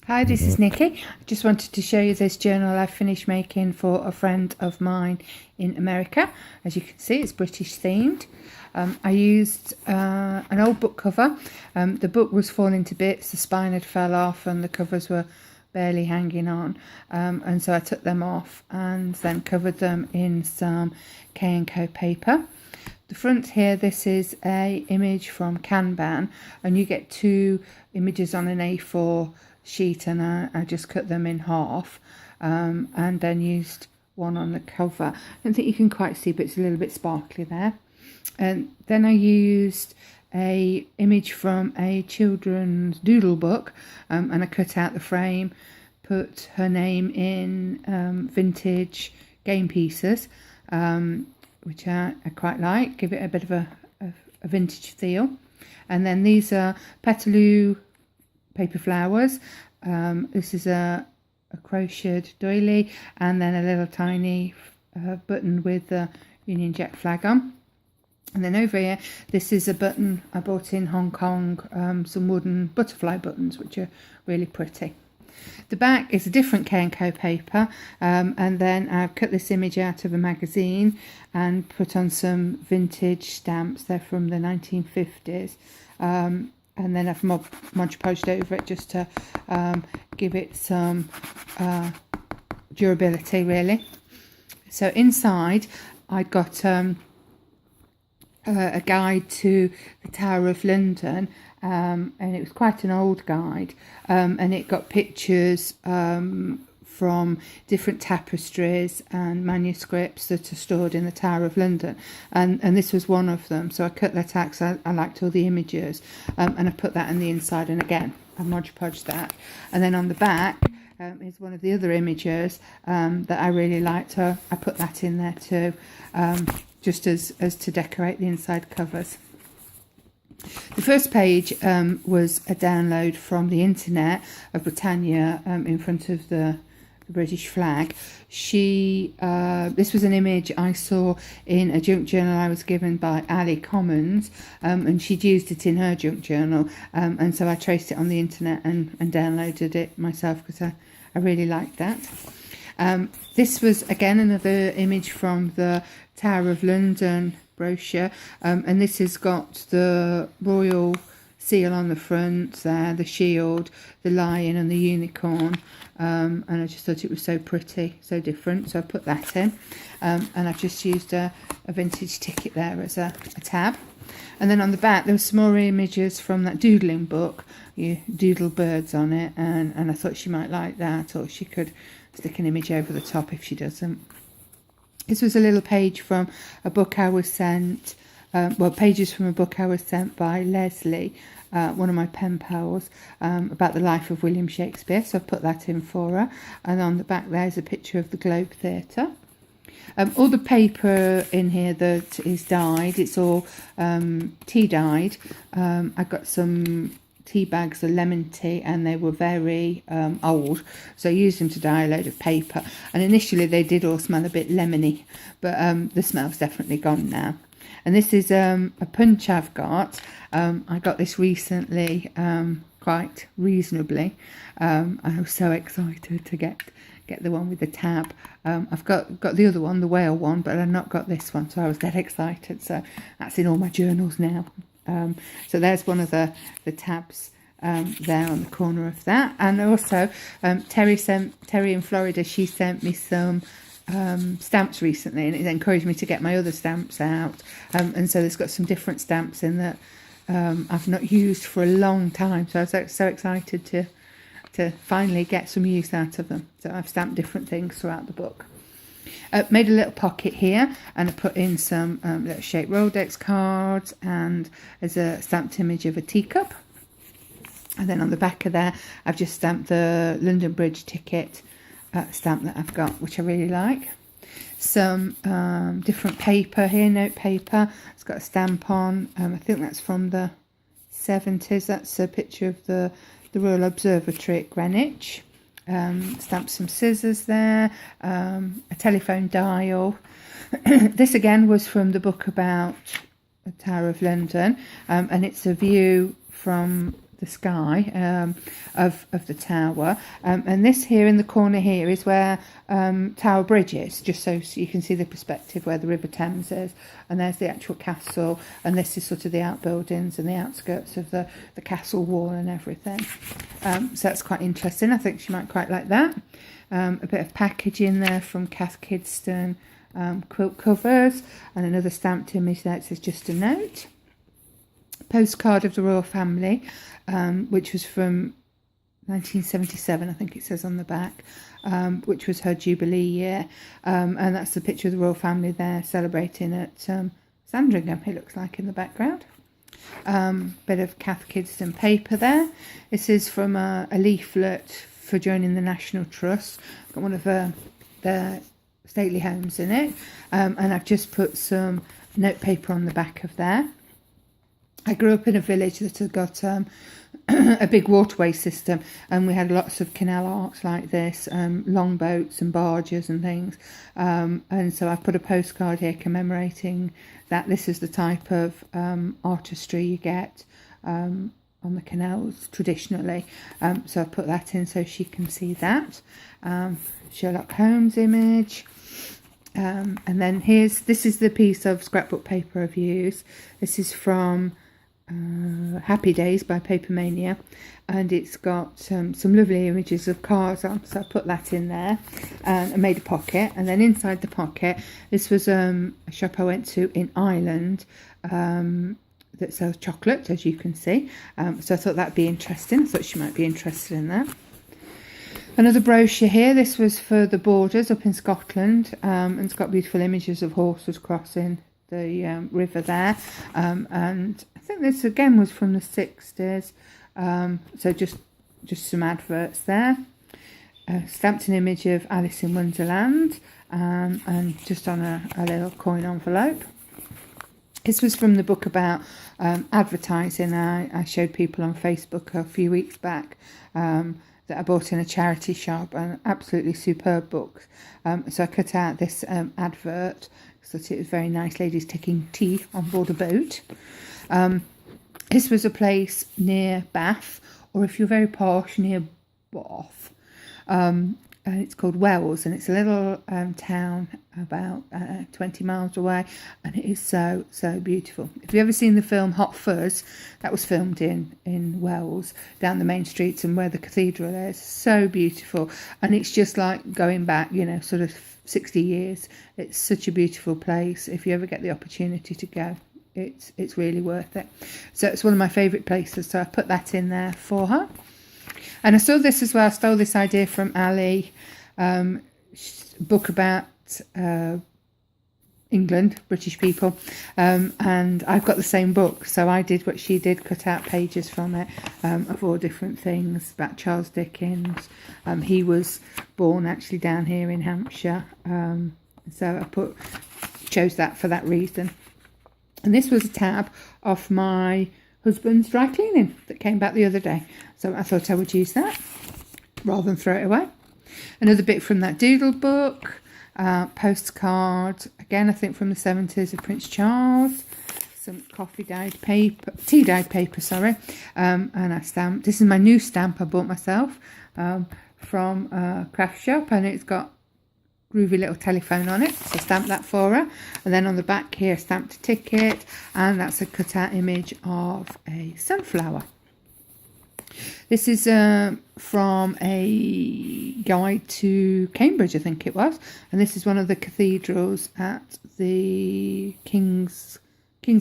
Hi, this is Nikki. I just wanted to show you this journal I finished making for a friend of mine in America. As you can see, it's British themed. I used an old book cover. The book was falling to bits, the spine had fell off and the covers were barely hanging on. And so I took them off and then covered them in some K&Co paper. The front here, this is a image from Kanban, and you get two images on an A4 sheet, and I just cut them in half and then used one on the cover. I don't think you can quite see, but it's a little bit sparkly there. And then I used a image from a children's doodle book, and I cut out the frame, put her name in vintage game pieces, which I quite like, give it a bit of a vintage feel. And then these are Petaloo paper flowers. This is a crocheted doily, and then a little tiny button with the Union Jack flag on. And then over here, this is a button I bought in Hong Kong, some wooden butterfly buttons, which are really pretty. The back is a different K&Co paper, and then I've cut this image out of a magazine and put on some vintage stamps. They're from the 1950s, and then I've Mod Podged over it just to give it some durability, really. So inside I got a guide to the Tower of London, and it was quite an old guide, and it got pictures from different tapestries and manuscripts that are stored in the Tower of London, and this was one of them. So I cut that out because I liked all the images, and I put that on the inside, and again I Mod Podged that. And then on the back is one of the other images that I really liked, so I put that in there too, just as to decorate the inside covers. The first page was a download from the internet of Britannia in front of the British flag. This was an image I saw in a junk journal I was given by Ali Commons, and she'd used it in her junk journal, and so I traced it on the internet and downloaded it myself because I really liked that. This was again another image from the Tower of London brochure, and this has got the royal seal on the front there, the shield, the lion and the unicorn, and I just thought it was so pretty, so different, so I put that in, and I've just used a vintage ticket there as a tab. And then on the back there were some more images from that doodling book. You doodle birds on it, and I thought she might like that, or she could stick an image over the top if she doesn't. This was a little page from a book I was sent, pages from a book I was sent by Leslie, one of my pen pals, about the life of William Shakespeare, so I put that in for her. And on the back there's a picture of the Globe Theatre. All the paper in here that is dyed, it's all tea dyed. I got some tea bags of lemon tea, and they were very old, so I used them to dye a load of paper, and initially they did all smell a bit lemony, but the smell's definitely gone now. And this is a punch I've got. I got this recently, quite reasonably. I was so excited to get the one with the tab. I've got the other one, the whale one, but I've not got this one, so I was dead excited. So that's in all my journals now. So there's one of the tabs there on the corner of that. And also Terry in Florida, she sent me some stamps recently, and it encouraged me to get my other stamps out, and so there's got some different stamps in that I've not used for a long time, so I was so excited to finally get some use out of them. So I've stamped different things throughout the book. Made a little pocket here, and I put in some little shaped Rolodex cards, and there's a stamped image of a teacup. And then on the back of there I've just stamped the London Bridge ticket stamp that I've got, which I really like. Some different paper here, note paper. It's got a stamp on. I think that's from the 70s. That's a picture of the Royal Observatory at Greenwich. Stamped some scissors there, a telephone dial. This again was from the book about the Tower of London, and it's a view from the sky of the tower, and this here in the corner here is where Tower Bridge is, just so you can see the perspective where the River Thames is, and there's the actual castle, and this is sort of the outbuildings and the outskirts of the castle wall and everything. So that's quite interesting. I think she might quite like that. A bit of packaging there from Cath Kidston, quilt covers, and another stamped image there. It says just a note. Postcard of the royal family, which was from 1977, I think it says on the back, which was her Jubilee year, and that's the picture of the royal family there celebrating at Sandringham, it looks like, in the background. Bit of Cath Kidston paper there. This is from a leaflet for joining the National Trust. Got one of their stately homes in it, and I've just put some note paper on the back of there. I grew up in a village that had got a big waterway system, and we had lots of canal arts like this, longboats and barges and things, and so I put a postcard here commemorating that. This is the type of artistry you get on the canals traditionally, so I put that in so she can see that. Sherlock Holmes image. And then this is the piece of scrapbook paper I've used. This is from Happy Days by Papermania, and it's got some lovely images of cars on, so I put that in there, and I made a pocket, and then inside the pocket, this was a shop I went to in Ireland that sells chocolate, as you can see, so I thought that'd be interesting. I thought she might be interested in that. Another brochure here. This was for the borders up in Scotland, and it's got beautiful images of horses crossing the river there, and I think this again was from the 60s, so just some adverts there. Stamped an image of Alice in Wonderland, and just on a little coin envelope. This was from the book about advertising I showed people on Facebook a few weeks back, that I bought in a charity shop, and absolutely superb books. So I cut out this advert, so it was very nice, ladies taking tea on board a boat. This was a place near Bath, or if you're very posh, near Bath. And it's called Wells, and it's a little town about 20 miles away, and it is so beautiful. If you've ever seen the film Hot Fuzz, that was filmed in Wells, down the main streets and where the cathedral is. So beautiful, and it's just like going back, sort of 60 years. It's such a beautiful place. If you ever get the opportunity to go, it's really worth it. So it's one of my favourite places, so I put that in there for her. And I saw this as well. I stole this idea from Ali, book about England, British people, and I've got the same book, so I did what she did, cut out pages from it of all different things about Charles Dickens. He was born actually down here in Hampshire, so I chose that for that reason. And this was a tab off my husband's dry cleaning that came back the other day, so I thought I would use that rather than throw it away. Another bit from that doodle book, postcard, again I think from the 70s of Prince Charles, some tea dyed paper, and I stamped. This is my new stamp I bought myself from a craft shop, and it's got groovy little telephone on it, so I stamped that for her. And then on the back here I stamped a ticket, and that's a cut out image of a sunflower. This is from a guide to Cambridge, I think it was, and this is one of the cathedrals at the King's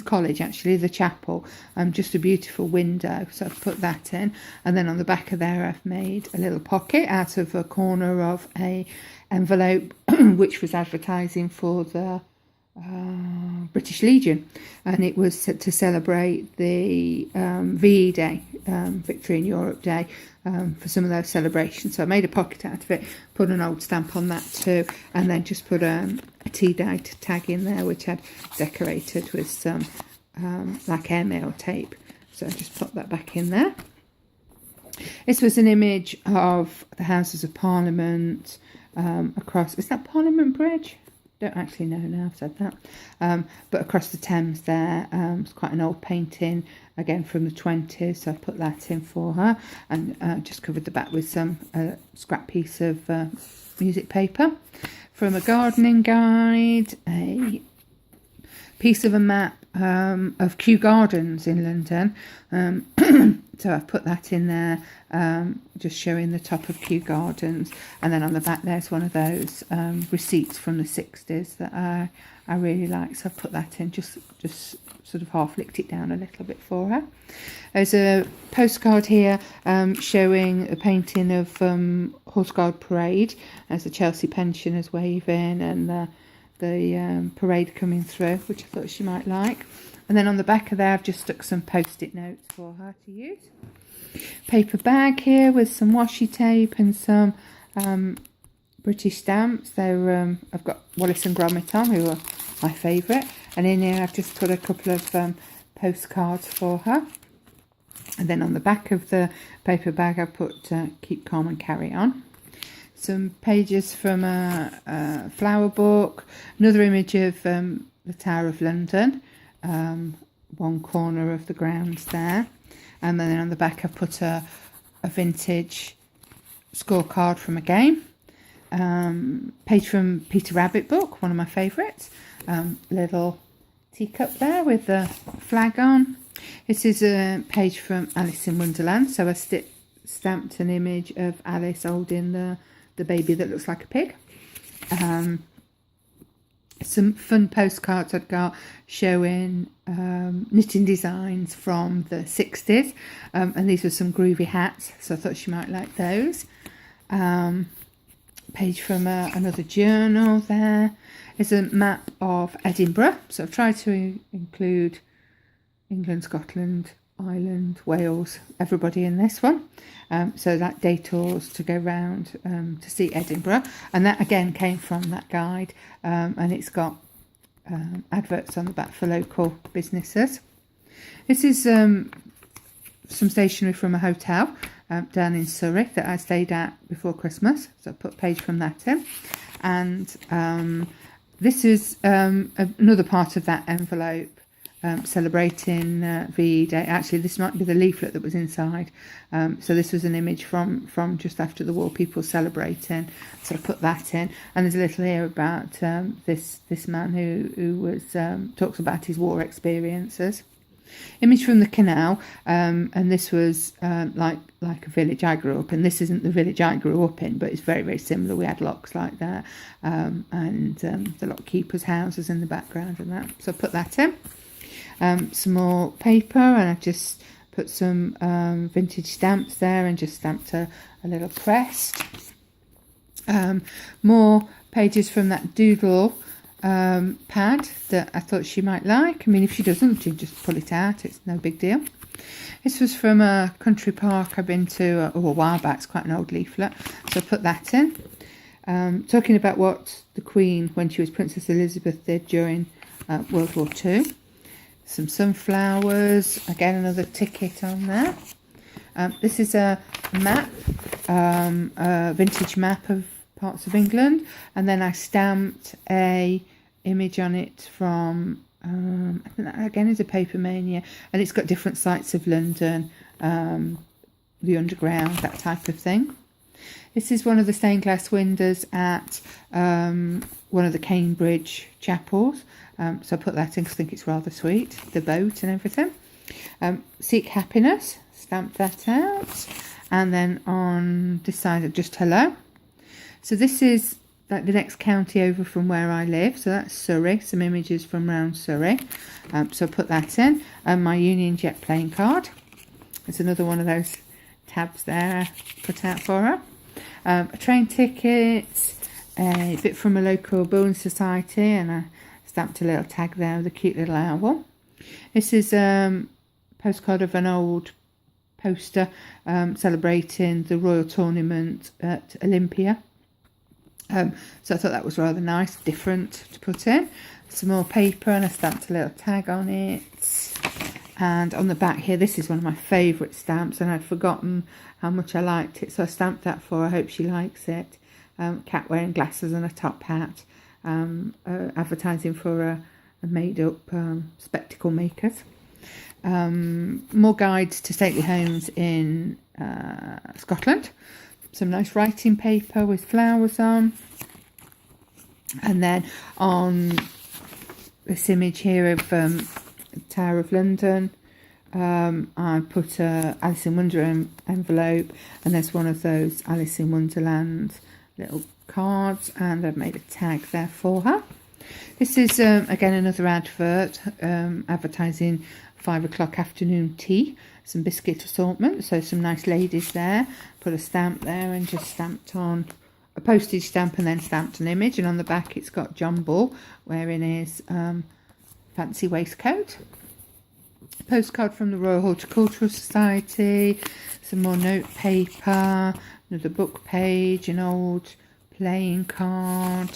College, actually, the chapel. Just a beautiful window, so I've put that in. And then on the back of there I've made a little pocket out of a corner of a envelope which was advertising for the British Legion, and it was to celebrate the VE Day, Victory in Europe Day, for some of those celebrations. So I made a pocket out of it, put an old stamp on that too, and then just put a tea dyed tag in there which I'd decorated with some like airmail tape. So I just put that back in there. This was an image of the Houses of Parliament across, is that Parliament Bridge? don't actually know now I've said that. But across the Thames there, it's quite an old painting, again from the 20s, so I put that in for her, and just covered the back with some scrap piece of music paper. From a gardening guide, a piece of a map of Kew Gardens in London. So I've put that in there, just showing the top of Kew Gardens, and then on the back there's one of those receipts from the 60s that I really like, so I've put that in, just sort of half licked it down a little bit for her. There's a postcard here showing a painting of Horse Guard Parade as the Chelsea pensioners waving, and the parade coming through, which I thought she might like. And then on the back of there I've just stuck some post-it notes for her to use. Paper bag here with some washi tape and some British stamps. I've got Wallace and Gromit on, who are my favourite, and in here I've just put a couple of postcards for her. And then on the back of the paper bag I put Keep Calm and Carry On. Some pages from a flower book, another image of the Tower of London, one corner of the grounds there, and then on the back I put a vintage scorecard from a game, page from Peter Rabbit book, one of my favourites, little teacup there with the flag on. This is a page from Alice in Wonderland, so I stamped an image of Alice holding the baby that looks like a pig. Some fun postcards I've got showing knitting designs from the 60s, and these were some groovy hats, so I thought she might like those. Page from another journal there. There's a map of Edinburgh, so I've tried to include England, Scotland, Ireland, Wales, everybody in this one. So that detours to go round to see Edinburgh, and that again came from that guide, and it's got adverts on the back for local businesses. This is some stationery from a hotel down in Surrey that I stayed at before Christmas, so I put a page from that in, and this is another part of that envelope. Celebrating VE Day. Actually, this might be the leaflet that was inside. So this was an image from just after the war, people celebrating. So I put that in, and there's a little here about this man who was talks about his war experiences. Image from the canal, and this was like a village I grew up in. This isn't the village I grew up in, but it's very, very similar. We had locks like that, and the lock keepers' houses in the background and that. So I put that in. Some more paper, and I've just put some vintage stamps there, and just stamped a little crest. More pages from that doodle pad that I thought she might like. I mean, if she doesn't, you just pull it out, it's no big deal. This was from a country park I've been to a while back. It's quite an old leaflet, so I put that in. Talking about what the Queen, when she was Princess Elizabeth, did during World War II. Some sunflowers, again another ticket on there. This is a map, a vintage map of parts of England, and then I stamped a image on it from, I think that again is a Paper Mania, and it's got different sites of London, the Underground, that type of thing. This is one of the stained glass windows at one of the Cambridge chapels. So I put that in because I think it's rather sweet, the boat and everything. Seek Happiness, stamped that out. And then on this side, just hello. So this is like the next county over from where I live. So that's Surrey, some images from around Surrey. So I put that in. And my Union Jack playing card. There's another one of those tabs there I put out for her. A train ticket, a bit from a local building society, and I stamped a little tag there with a cute little owl. This is a postcard of an old poster celebrating the Royal Tournament at Olympia. So I thought that was rather nice, different to put in. Some more paper, and I stamped a little tag on it. And on the back here, this is one of my favourite stamps, and I'd forgotten how much I liked it, so I stamped that for her. I hope she likes it. Cat wearing glasses and a top hat. advertising for a made-up spectacle makers. More guides to stately homes in Scotland. Some nice writing paper with flowers on. And then on this image here of Tower of London, I put a Alice in Wonderland envelope, and there's one of those Alice in Wonderland little cards, and I've made a tag there for her. This is again another advert advertising 5 o'clock afternoon tea, some biscuit assortment, so some nice ladies there. Put a stamp there and just stamped on a postage stamp and then stamped an image, and on the back it's got John Bull wearing his fancy waistcoat. Postcard from the Royal Horticultural Society, some more note paper, another book page, an old playing card.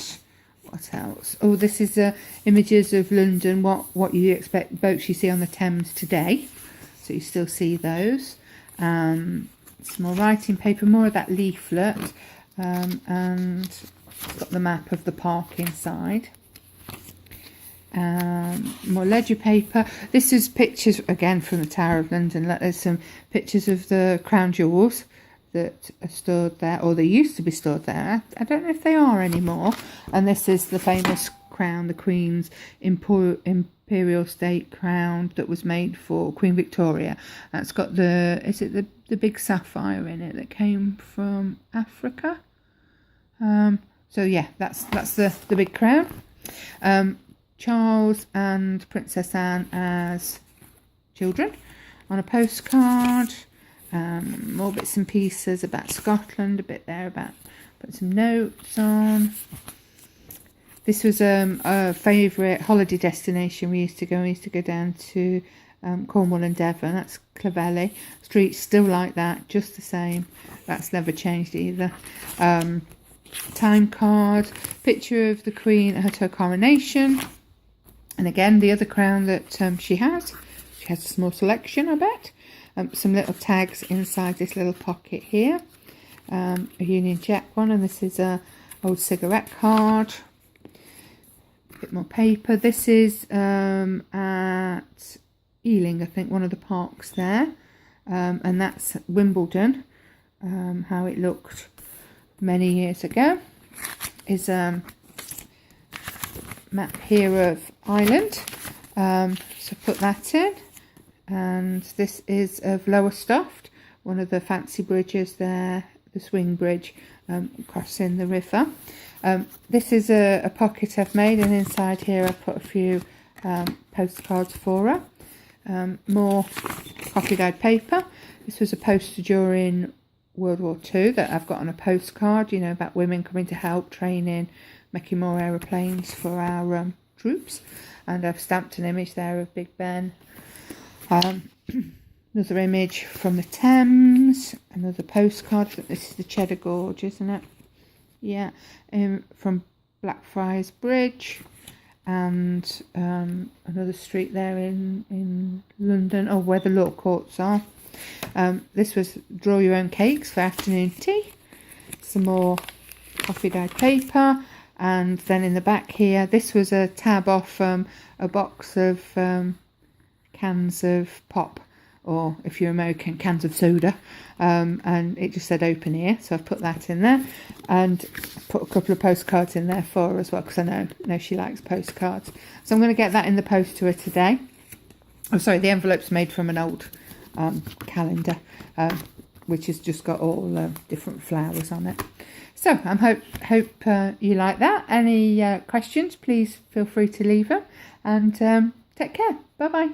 What else? Oh, this is images of London, what you expect boats you see on the Thames today. So you still see those. Some more writing paper, more of that leaflet, and it's got the map of the park inside. More ledger paper. This is pictures again from the Tower of London. There's some pictures of the crown jewels that are stored there, or they used to be stored there. I don't know if they are anymore. And this is the famous crown, the Queen's Imperial State crown that was made for Queen Victoria. That's got the big sapphire in it that came from Africa. So yeah, that's the big crown. Charles and Princess Anne as children on a postcard. More bits and pieces about Scotland, a bit there about, put some notes on. This was a favourite holiday destination we used to go. We used to go down to Cornwall and Devon. That's Clovelly. Streets still like that, just the same. That's never changed either. Time card, picture of the Queen at her coronation. And again, the other crown that she has. She has a small selection, I bet. Some little tags inside this little pocket here. A Union Jack one, and this is a old cigarette card. A bit more paper. This is at Ealing, I think, one of the parks there. And that's Wimbledon. How it looked many years ago. Is map here of Ireland. So put that in. And this is of Lowestoft, one of the fancy bridges there, the swing bridge crossing the river. This is a pocket I've made, and inside here I've put a few postcards for her. More coffee dyed paper. This was a poster during World War II that I've got on a postcard, you know, about women coming to help, training, making more aeroplanes for our troops. And I've stamped an image there of Big Ben. Another image from the Thames, another postcard. This is the Cheddar Gorge, isn't it? Yeah, from Blackfriars Bridge, and another street there in London, or where the law courts are. This was draw your own cakes for afternoon tea. Some more coffee dyed paper, and then in the back here, this was a tab off a box of cans of pop, or if you're American, cans of soda, and it just said open here, so I've put that in there, and put a couple of postcards in there for her as well, because I know she likes postcards. So I'm going to get that in the post to her today. Oh, sorry, the envelope's made from an old calendar, which has just got all different flowers on it. So I hope you like that. Any questions, please feel free to leave them, and take care. Bye bye.